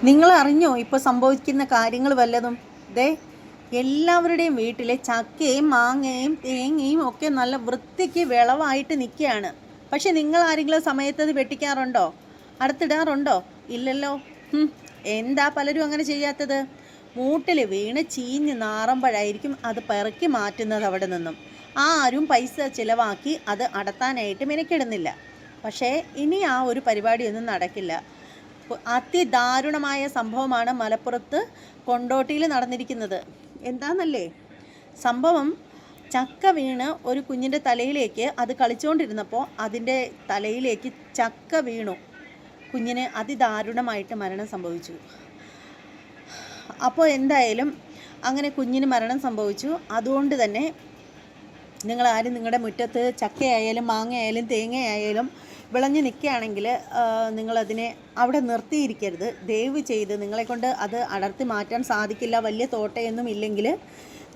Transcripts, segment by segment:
നിങ്ങൾ അറിഞ്ഞോ ഇപ്പോൾ സംഭവിക്കുന്ന കാര്യങ്ങൾ വല്ലതും? ദേ, എല്ലാവരുടെയും വീട്ടിലെ ചക്കയും മാങ്ങയും തേങ്ങയും ഒക്കെ നല്ല വൃത്തിക്ക് വിളവായിട്ട് നിൽക്കുകയാണ്. പക്ഷെ നിങ്ങൾ ആരെങ്കിലും സമയത്ത് അത് വെട്ടിക്കാറുണ്ടോ? അടുത്തിടാറുണ്ടോ? ഇല്ലല്ലോ. എന്താ പലരും അങ്ങനെ ചെയ്യാത്തത്? മൂട്ടിൽ വീണ് ചീഞ്ഞ് നാറുമ്പോഴായിരിക്കും അത് പെറുക്കി മാറ്റുന്നത് അവിടെ നിന്നും. ആരും പൈസ ചിലവാക്കി അത് അടത്താനായിട്ട് മെനക്കെടുന്നില്ല. പക്ഷേ ഇനി ആ ഒരു പരിപാടിയൊന്നും നടക്കില്ല. അതിദാരുണമായ സംഭവമാണ് മലപ്പുറത്ത് കൊണ്ടോട്ടിയിൽ നടന്നിരിക്കുന്നത്. എന്താണെന്നല്ലേ സംഭവം? ചക്ക വീണ് ഒരു കുഞ്ഞിൻ്റെ തലയിലേക്ക്, അത് കളിച്ചുകൊണ്ടിരുന്നപ്പോൾ അതിൻ്റെ തലയിലേക്ക് ചക്ക വീണു. കുഞ്ഞിന് അതിദാരുണമായിട്ട് മരണം സംഭവിച്ചു. അപ്പോൾ എന്തായാലും അങ്ങനെ കുഞ്ഞിന് മരണം സംഭവിച്ചു. അതുകൊണ്ട് തന്നെ നിങ്ങളാരും നിങ്ങളുടെ മുറ്റത്ത് ചക്കയായാലും മാങ്ങയായാലും തേങ്ങയായാലും വിളഞ്ഞ് നിൽക്കുകയാണെങ്കിൽ നിങ്ങളതിനെ അവിടെ നിർത്തിയിരിക്കരുത്. ദയവ് ചെയ്ത് നിങ്ങളെക്കൊണ്ട് അത് അടർത്തി മാറ്റാൻ സാധിക്കില്ല, വലിയ തോട്ടയൊന്നും ഇല്ലെങ്കിൽ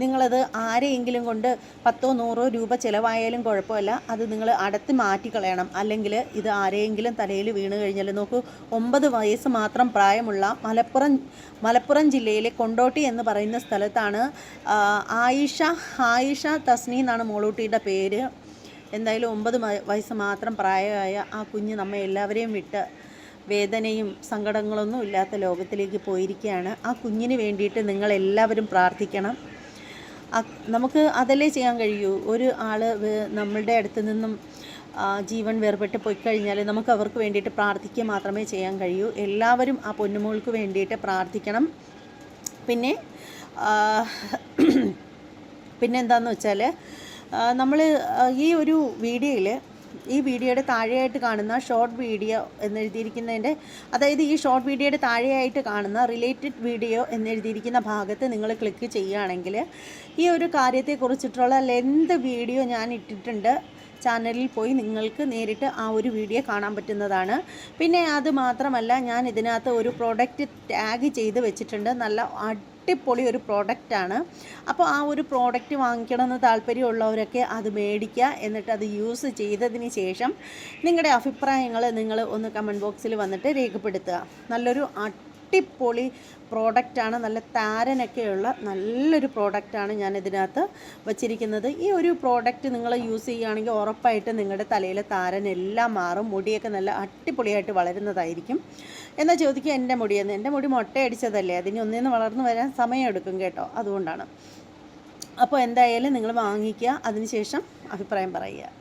നിങ്ങളത് ആരെയെങ്കിലും കൊണ്ട് 10-100 രൂപ ചിലവായാലും കുഴപ്പമില്ല, അത് നിങ്ങൾ അടർത്തി മാറ്റിക്കളയണം. അല്ലെങ്കിൽ ഇത് ആരെയെങ്കിലും തലയിൽ വീണ് കഴിഞ്ഞാൽ, നോക്കൂ, 9 വയസ്സ് മാത്രം പ്രായമുള്ള മലപ്പുറം ജില്ലയിലെ കൊണ്ടോട്ടി എന്ന് പറയുന്ന സ്ഥലത്താണ് ആയിഷ തസ്നി എന്നാണ് മോളൂട്ടിയുടെ പേര്. എന്തായാലും 9 വയസ്സ് മാത്രം പ്രായമായ ആ കുഞ്ഞ് നമ്മെ എല്ലാവരെയും വിട്ട് വേദനയും സങ്കടങ്ങളൊന്നും ഇല്ലാത്ത ലോകത്തിലേക്ക് പോയിരിക്കുകയാണ്. ആ കുഞ്ഞിന് വേണ്ടിയിട്ട് നിങ്ങളെല്ലാവരും പ്രാർത്ഥിക്കണം. നമുക്ക് അതല്ലേ ചെയ്യാൻ കഴിയൂ. ഒരു ആൾ നമ്മളുടെ അടുത്ത് നിന്നും ജീവൻ വേർപെട്ട് പോയിക്കഴിഞ്ഞാൽ നമുക്ക് അവർക്ക് വേണ്ടിയിട്ട് പ്രാർത്ഥിക്കുക മാത്രമേ ചെയ്യാൻ കഴിയൂ. എല്ലാവരും ആ പൊന്നുമോൾക്ക് വേണ്ടിയിട്ട് പ്രാർത്ഥിക്കണം. പിന്നെ എന്താണെന്ന് വെച്ചാൽ, നമ്മൾ ഈ വീഡിയോയുടെ താഴെയായിട്ട് കാണുന്ന ഷോർട്ട് വീഡിയോ എന്നെഴുതിയിരിക്കുന്നതിൻ്റെ, അതായത് ഈ ഷോർട്ട് വീഡിയോയുടെ താഴെയായിട്ട് കാണുന്ന റിലേറ്റഡ് വീഡിയോ എന്നെഴുതിയിരിക്കുന്ന ഭാഗത്ത് നിങ്ങൾ ക്ലിക്ക് ചെയ്യുകയാണെങ്കിൽ ഈ ഒരു കാര്യത്തെക്കുറിച്ചിട്ടുള്ള ലെന്ത് വീഡിയോ ഞാൻ ഇട്ടിട്ടുണ്ട്. ചാനലിൽ പോയി നിങ്ങൾക്ക് നേരിട്ട് ആ ഒരു വീഡിയോ കാണാൻ പറ്റുന്നതാണ്. പിന്നെ അത് മാത്രമല്ല, ഞാൻ ഇതിനകത്ത് ഒരു പ്രോഡക്റ്റ് ടാഗ് ചെയ്ത് വെച്ചിട്ടുണ്ട്. നല്ല അടിപൊളി ഒരു പ്രോഡക്റ്റാണ്. അപ്പോൾ ആ ഒരു പ്രോഡക്റ്റ് വാങ്ങിക്കണമെന്ന് താല്പര്യമുള്ളവരൊക്കെ അത് മേടിക്കുക. എന്നിട്ട് അത് യൂസ് ചെയ്തതിന് ശേഷം നിങ്ങളുടെ അഭിപ്രായങ്ങൾ നിങ്ങൾ ഒന്ന് കമൻറ്റ് ബോക്സിൽ വന്നിട്ട് രേഖപ്പെടുത്തുക. നല്ലൊരു അടിപൊളി പ്രോഡക്റ്റാണ്, നല്ല താരനൊക്കെയുള്ള നല്ലൊരു പ്രോഡക്റ്റാണ് ഞാൻ ഇതിനകത്ത് വച്ചിരിക്കുന്നത്. ഈ ഒരു പ്രോഡക്റ്റ് നിങ്ങൾ യൂസ് ചെയ്യുകയാണെങ്കിൽ ഉറപ്പായിട്ട് നിങ്ങളുടെ തലയിലെ താരനെല്ലാം മാറും, മുടിയൊക്കെ നല്ല അടിപൊളിയായിട്ട് വളരുന്നതായിരിക്കും. എന്നാൽ ചോദിക്കുക, എൻ്റെ മുടിയെന്ന്? എൻ്റെ മുടി മുട്ടയടിച്ചതല്ലേ, അതിന് ഒന്നിന്ന് വളർന്നു വരാൻ സമയമെടുക്കും കേട്ടോ, അതുകൊണ്ടാണ്. അപ്പോൾ എന്തായാലും നിങ്ങൾ വാങ്ങിക്കുക, അതിനുശേഷം അഭിപ്രായം പറയുക.